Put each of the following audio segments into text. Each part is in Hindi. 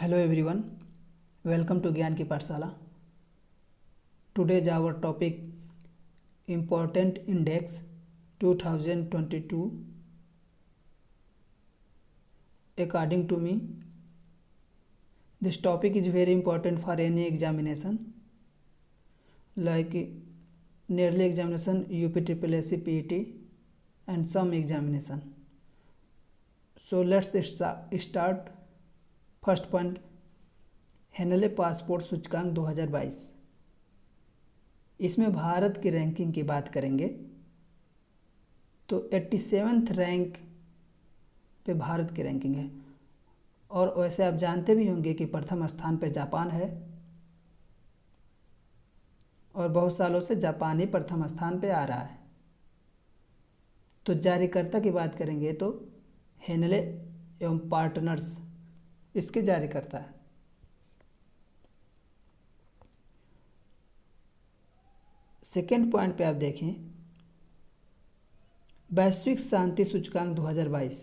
Hello everyone, welcome to Gyan ki Pathshala. Today's our topic Important Index 2022. According to me, this topic is very important for any examination like nearly examination, UPSSC, PET and some examination. So let's start. First point, Henley passport सूचकांक 2022। इसमें भारत की रैंकिंग की बात करेंगे तो 87वें रैंक पे भारत की रैंकिंग है। और वैसे आप जानते भी होंगे कि प्रथम स्थान पे जापान है और बहुत सालों से जापान ही प्रथम स्थान पे आ रहा है। तो जारीकर्ता की बात करेंगे तो हेनले एवं पार्टनर्स इसके जारी करता है। सेकेंड पॉइंट पे आप देखें, वैश्विक शांति सूचकांक 2022।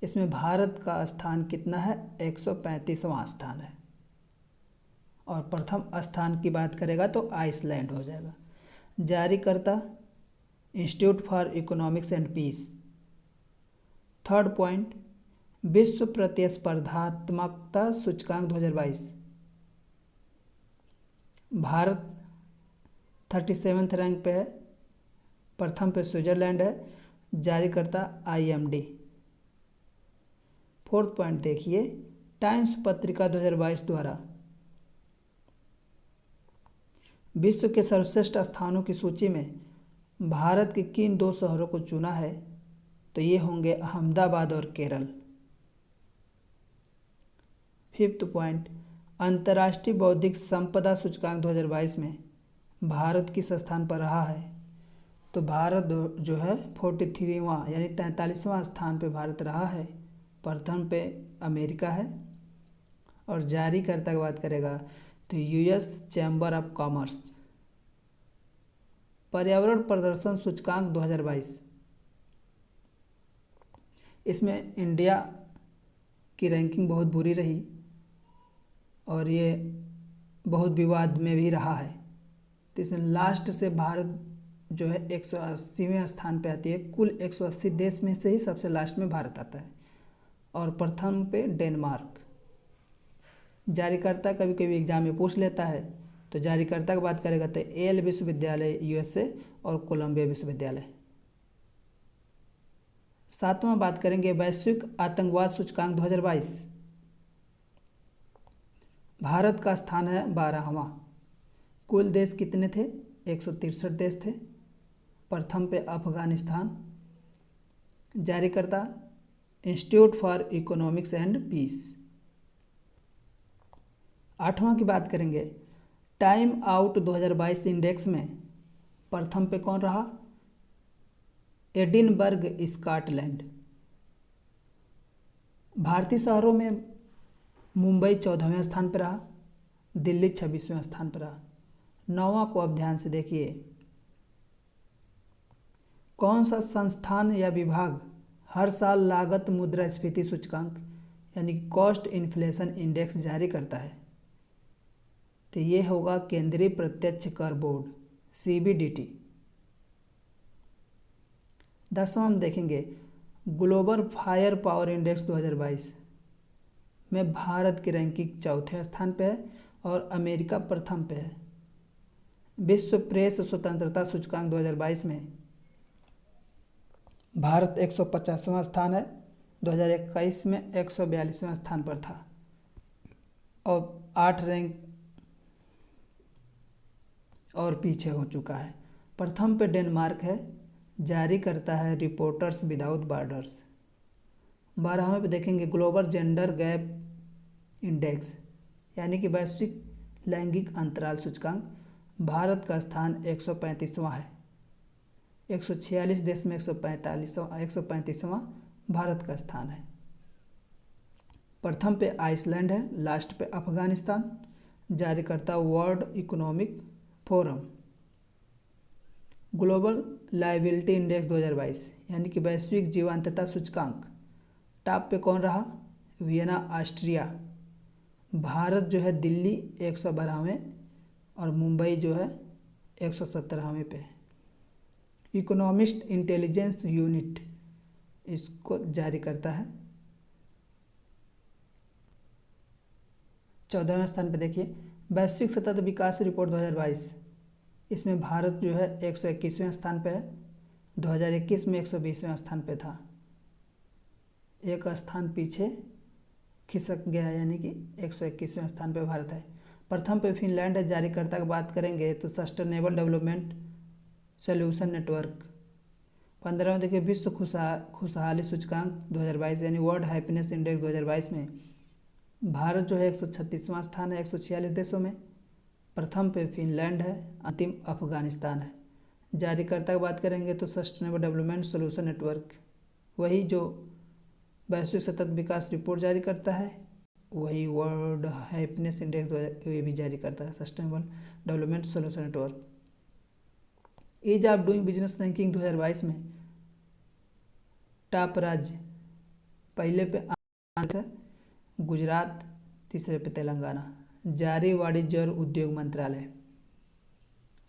इसमें भारत का स्थान कितना है? 135वां स्थान है। और प्रथम स्थान की बात करेगा तो आइसलैंड हो जाएगा। जारीकर्ता institute for economics and peace. Third point, विश्व प्रतिस्पर्धात्मकता सूचकांक 2022। भारत 37वें रैंक पे है, प्रथम पे स्विट्जरलैंड है, जारीकर्ता IMD। फोर्थ पॉइंट देखिए, टाइम्स पत्रिका 2022 द्वारा विश्व के सर्वश्रेष्ठ स्थानों की सूची में भारत के किन दो शहरों को चुना है? तो ये होंगे अहमदाबाद और केरल। फिफ्थ पॉइंट, अंतर्राष्ट्रीय बौद्धिक संपदा सूचकांक 2022 में भारत किस स्थान पर रहा है? तो भारत जो है 43वां यानी 43वां स्थान पे भारत रहा है। प्रथम पे अमेरिका है। और जारीकर्ता की बात करेगा तो US चैम्बर ऑफ कॉमर्स। पर्यावरण प्रदर्शन सूचकांक 2022। इसमें इंडिया की रैंकिंग बहुत बुरी रही और ये बहुत विवाद में भी रहा है। तो इसमें लास्ट से भारत जो है 180वें स्थान पे आती है। कुल 180 देश में से ही सबसे लास्ट में भारत आता है। और प्रथम पे डेनमार्क। जारीकर्ता कभी कभी एग्जाम में पूछ लेता है, तो जारीकर्ता की बात करेगा तो येल विश्वविद्यालय USA और कोलंबिया विश्वविद्यालय। सातवां बात करेंगे वैश्विक आतंकवाद सूचकांक 2022। भारत का स्थान है 12वां। कुल देश कितने थे? 163 देश थे। प्रथम पे अफगानिस्तान। जारीकर्ता institute for economics and peace. आठवां की बात करेंगे, टाइम आउट 2022 इंडेक्स में प्रथम पे कौन रहा? Edinburgh, Scotland. भारतीय शहरों में मुंबई 14वें स्थान पर रहा, दिल्ली 26वें स्थान पर रहा। नौवां को अब ध्यान से देखिए, कौन सा संस्थान या विभाग हर साल लागत मुद्रास्फीति सूचकांक यानी कॉस्ट इन्फ्लेशन इंडेक्स जारी करता है? तो ये होगा केंद्रीय प्रत्यक्ष कर बोर्ड CBDT। 10वां हम देखेंगे ग्लोबल फायर पावर इंडेक्स 2022 में भारत की रैंकिंग चौथे स्थान पे है और अमेरिका प्रथम पे है। विश्व प्रेस स्वतंत्रता सूचकांक 2022 में भारत 150वां स्थान है। 2021 में 142वां स्थान पर था और 8 रैंक और पीछे हो चुका है। प्रथम पे डेनमार्क है, जारी करता है रिपोर्टर्स विदाउट बॉर्डर्स। 12वें पे देखेंगे ग्लोबल जेंडर गैप इंडेक्स यानी कि वैश्विक लैंगिक अंतराल सूचकांक। भारत का स्थान 135वां है। 146 देश में 135वां भारत का स्थान है। प्रथम पे आइसलैंड है, लास्ट पे अफगानिस्तान। जारी करता world economic forum. Global liability index 2022 यानी कि वैश्विक जीवंतता सूचकांक। टॉप पे कौन रहा? Vienna, Austria. भारत जो है दिल्ली 112वें और मुंबई जो है 117वें पे। इकोनॉमिस्ट इंटेलिजेंस यूनिट इसको जारी करता है। 14वें स्थान पे देखिए वैश्विक सतत विकास रिपोर्ट 2022, इसमें भारत जो है 121वें स्थान पे है। 2021 में 120वें स्थान पे था, एक स्थान पीछे खिसक गया, यानी कि 121वें स्थान पे भारत है। प्रथम पे फिनलैंड है। जारीकर्ता की बात करेंगे तो सस्टेनेबल डेवलपमेंट सोल्यूशन नेटवर्क। 15 में देखिए विश्व खुशहाली सूचकांक 2022 यानी वर्ल्ड हैप्पीनेस इंडेक्स 2022 में भारत जो है 136वां स्थान है 146 देशों में। प्रथम पे फिनलैंड है, अंतिम अफगानिस्तान है। जारीकर्ता की बात करेंगे तो सस्टेनेबल डेवलपमेंट सोल्यूशन नेटवर्क, वही जो वैश्विक सतत विकास रिपोर्ट जारी करता है, वही वर्ल्ड हैप्पीनेस इंडेक्स ये भी जारी करता है, sustainable development solution network. Ease of doing business ranking 2022 में टॉप राज्य पहले पे आंध्र है, गुजरात तीसरे पे तेलंगाना। जारी वाणिज्य और उद्योग मंत्रालय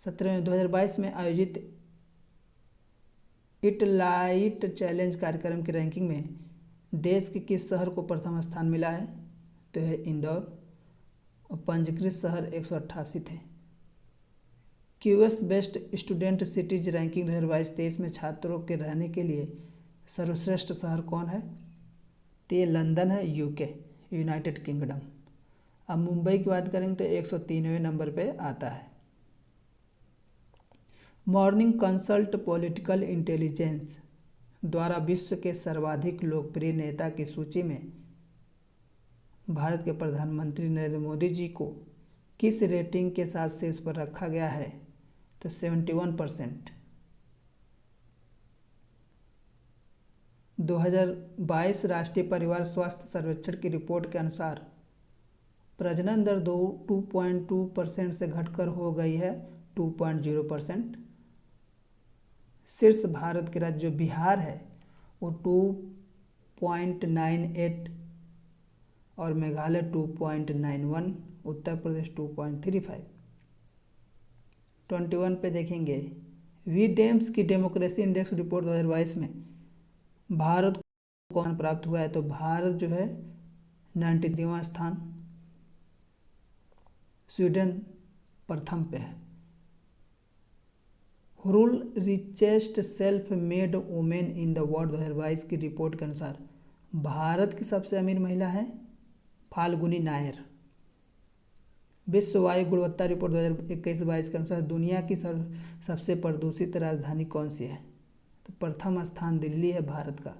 2022 में आयोजित इट लाइट चैलेंज कार्यक्रम की रैंकिंग में देश के किस शहर को प्रथम स्थान मिला है, तो है इंदौर, और पंजीकृत शहर 188 थे। QS best student cities ranking 2022-23 में छात्रों के रहने के लिए सर्वश्रेष्ठ शहर कौन है, तो ये लंदन है, यूके यूनाइटेड किंगडम। अब मुंबई की बात करेंगे तो 103वें नंबर पे आता है। मॉर्निंग कंसल्ट पॉलिटिकल इंटेलिजेंस द्वारा विश्व के सर्वाधिक लोकप्रिय नेता की सूची में भारत के प्रधानमंत्री नरेंद्र मोदी जी को किस रेटिंग के साथ शीर्ष पर रखा गया है, तो 71%। 2022 राष्ट्रीय परिवार स्वास्थ्य सर्वेक्षण की रिपोर्ट के अनुसार प्रजनन दर 2.2% से घटकर हो गई है 2.0%। शीर्ष भारत के राज्य जो बिहार है वो 2.98 और मेघालय 2.91, उत्तर प्रदेश 2.35। 21 पे देखेंगे वी डेम्स की डेमोक्रेसी इंडेक्स रिपोर्ट 2022 में भारत को कौन प्राप्त हुआ है, तो भारत जो है 93वां स्थान, स्वीडन प्रथम पे है। Hurun richest self made women in the world 2022 की रिपोर्ट के अनुसार भारत की सबसे अमीर महिला है फाल्गुनी नायर। विश्व वायु गुणवत्ता रिपोर्ट 2021-22 के अनुसार दुनिया की सबसे प्रदूषित राजधानी कौन सी है, तो प्रथम स्थान दिल्ली है भारत का,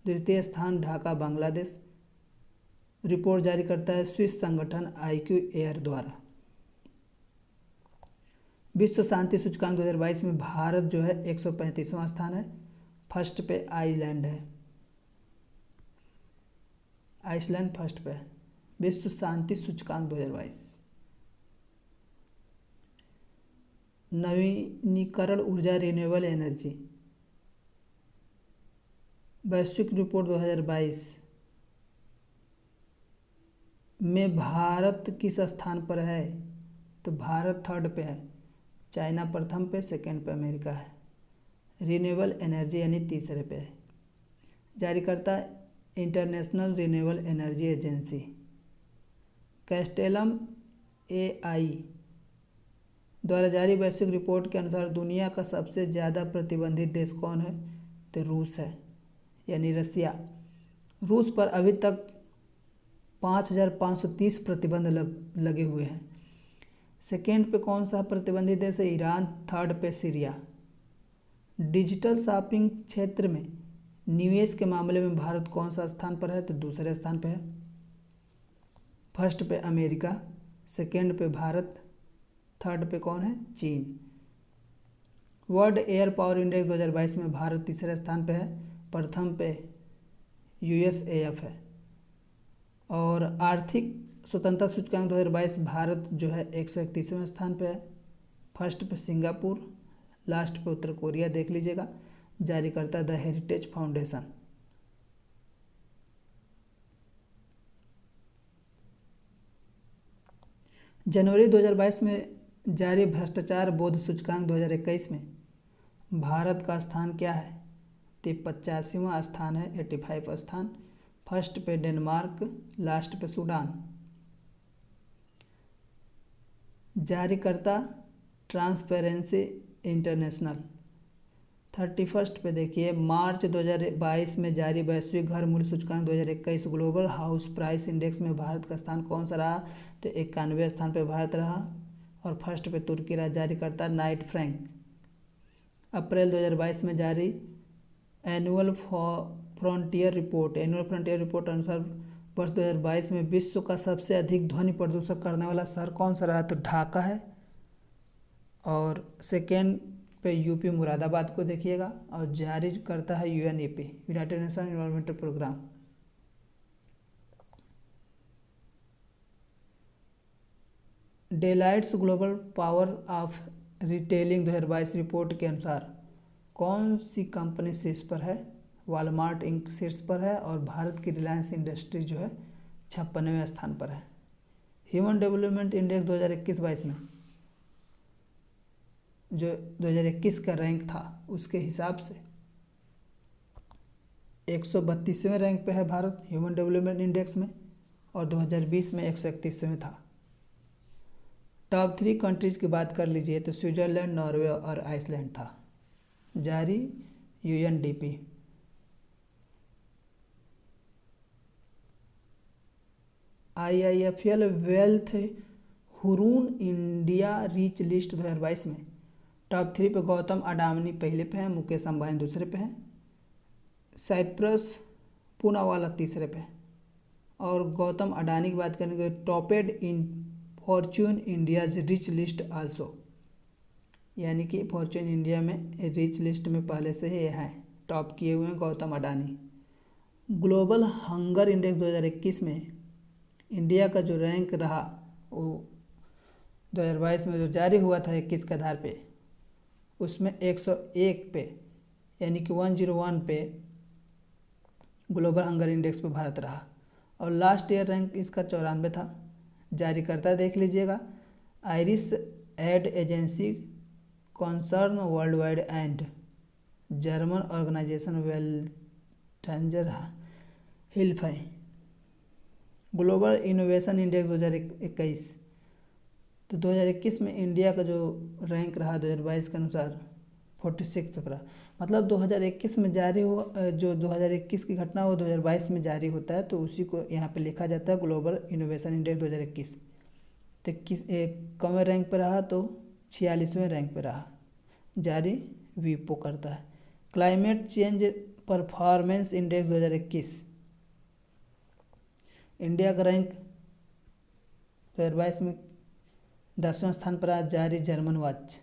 द्वितीय स्थान ढाका बांग्लादेश। रिपोर्ट जारी करता है स्विस संगठन IQ एयर द्वारा। विश्व शांति सूचकांक 2022 में भारत जो है 135वां स्थान है, फर्स्ट पे आइसलैंड है, आइसलैंड फर्स्ट पे है विश्व शांति सूचकांक 2022। नवीनीकरण ऊर्जा रिन्यूएबल एनर्जी वैश्विक रिपोर्ट 2022 में भारत किस स्थान पर है, तो भारत थर्ड पे है, चाइना प्रथम पे, सेकंड पे अमेरिका है। रिन्यूएबल एनर्जी यानी तीसरे पे है। जारी करता International Renewable Energy Agency. Castellum AI द्वारा जारी वैश्विक रिपोर्ट के अनुसार दुनिया का सबसे ज़्यादा प्रतिबंधित देश कौन है, तो रूस है, यानी रसिया। रूस पर अभी तक 5530 प्रतिबंध लगे हुए हैं। सेकेंड पे कौन सा प्रतिबंधित देश है, ईरान, थर्ड पे सीरिया। डिजिटल शॉपिंग क्षेत्र में निवेश के मामले में भारत कौन सा स्थान पर है, तो दूसरे स्थान पे है, फर्स्ट पे अमेरिका, सेकेंड पे भारत, थर्ड पे कौन है, चीन। वर्ल्ड एयर पावर इंडेक्स 2022 में भारत तीसरे स्थान पे है, प्रथम पे USAF है। और आर्थिक स्वतंत्रता सूचकांक 2022 भारत जो है 131वें स्थान पे है, फर्स्ट पे सिंगापुर, लास्ट पे उत्तर कोरिया। देख लीजिएगा, जारी करता द हेरिटेज फाउंडेशन। जनवरी 2022 में जारी भ्रष्टाचार बोध सूचकांक 2021 में भारत का स्थान क्या है? तो 85वां स्थान है, 85 स्थान। फर्स्ट पे डेनमार्क, लास्ट पे सूडान। जारीकर्ता ट्रांसपेरेंसी इंटरनेशनल। 31 पे देखिए, मार्च 2022 में जारी वैश्विक घर मूल्य सूचकांक 2021 ग्लोबल हाउस प्राइस इंडेक्स में भारत का स्थान कौन सा रहा? तो 91वें स्थान पे भारत रहा और फर्स्ट पे तुर्की रहा। जारीकर्ता नाइट फ्रैंक। अप्रैल 2022 में जारी एनुअल फ्रंटियर रिपोर्ट अनुसार वर्ष 2022 में विश्व का सबसे अधिक ध्वनि प्रदूषण करने वाला शहर कौन सा रहा? तो ढाका है। और सेकेंड पे यूपी मुरादाबाद को देखिएगा। और जारी करता है UNEP, United Nation Environmental Programme. Deloitte's global power of retailing 2022 report के अनुसार कौन सी कंपनी शीर्ष पर है? वॉलमार्ट इंक शीर्ष पर है और भारत की रिलायंस इंडस्ट्री जो है 56वें स्थान पर है। ह्यूमन डेवलपमेंट इंडेक्स 2021-22 में जो 2021 का रैंक था उसके हिसाब से 132वें रैंक पे है भारत ह्यूमन डेवलपमेंट इंडेक्स में, और 2020 में 131वें था। टॉप 3 कंट्रीज की बात कर लीजिए तो स्विट्जरलैंड, नॉर्वे और आइसलैंड था। जारी UNDP. IIFL wealth Hurun India rich list 2022 में टॉप 3 पे गौतम अडानी पहले पे हैं, मुकेश अंबानी दूसरे पे हैं, साइप्रस पूनावाला तीसरे पे, और गौतम अडानी की बात करेंगे topped in Fortune India's rich list also, यानी कि फॉर्च्यून इंडिया में रिच लिस्ट में पहले से ही हैं, टॉप किए हुए हैं Gautam Adani. Global hunger index 2021 में इंडिया का जो रैंक रहा वो 2022 में जो जारी हुआ था 21 के आधार पे, उसमें 101 पे यानी कि 101 पे ग्लोबल हंगर इंडेक्स पे भारत रहा, और लास्ट ईयर रैंक इसका 94 था। जारी करता देख लीजिएगा, Irish aid agency Concern worldwide and German organisation Welthungerhilfe. Global innovation index 2021, तो 2021 में इंडिया का जो रैंक रहा 2022 के अनुसार 46 पर रहा। मतलब 2021 में जारी हुआ, जो 2021 की घटना वो 2022 में जारी होता है, तो उसी को यहाँ पे लिखा जाता है ग्लोबल इनोवेशन इंडेक्स 2021। तो कौन रैंक पे रहा? तो 46वें रैंक पे रहा। जारी वीपो करता है। Climate change performance index 2021, India का रैंक 2022 में 10वें स्थान पर रहा। जारी जर्मन वॉच,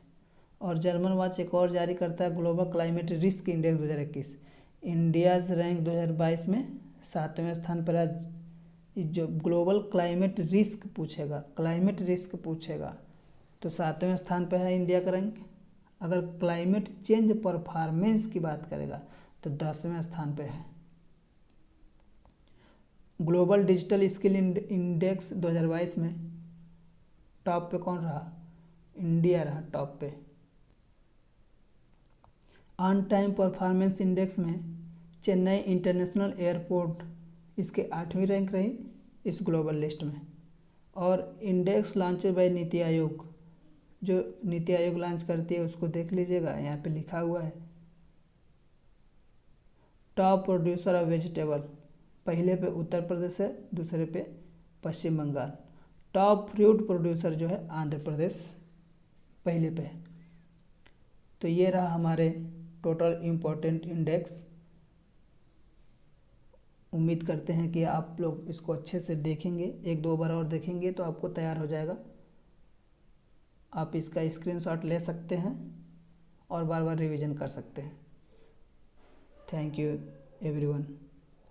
और जर्मन वॉच एक और जारी करता है global climate risk index 2021। India's rank 2022 में 7वें स्थान पर है। जो ग्लोबल क्लाइमेट रिस्क पूछेगा तो 7वें स्थान पर है इंडिया का रैंक। अगर क्लाइमेट चेंज परफॉर्मेंस की बात करेगा तो 10वें स्थान पर है। ग्लोबल डिजिटल स्किल इंडेक्स 2022 में टॉप पे कौन रहा? इंडिया रहा टॉप पे। ऑन टाइम परफॉर्मेंस इंडेक्स में चेन्नई इंटरनेशनल एयरपोर्ट इसके 8वीं रैंक रही इस ग्लोबल लिस्ट में। और index launch by NITI Aayog, जो नीति आयोग लॉन्च करती है उसको देख लीजिएगा, यहाँ पे लिखा हुआ है टॉप प्रोड्यूसर ऑफ वेजिटेबल, पहले पे उत्तर प्रदेश है, दूसरे पे पश्चिम बंगाल। टॉप फ्रूट प्रोड्यूसर जो है आंध्र प्रदेश पहले पे है। तो ये रहा हमारे टोटल इम्पोर्टेंट इंडेक्स। उम्मीद करते हैं कि आप लोग इसको अच्छे से देखेंगे, 1-2 बार और देखेंगे तो आपको तैयार हो जाएगा। आप इसका स्क्रीनशॉट ले सकते हैं और बार बार रिवीजन कर सकते हैं। Thank you everyone.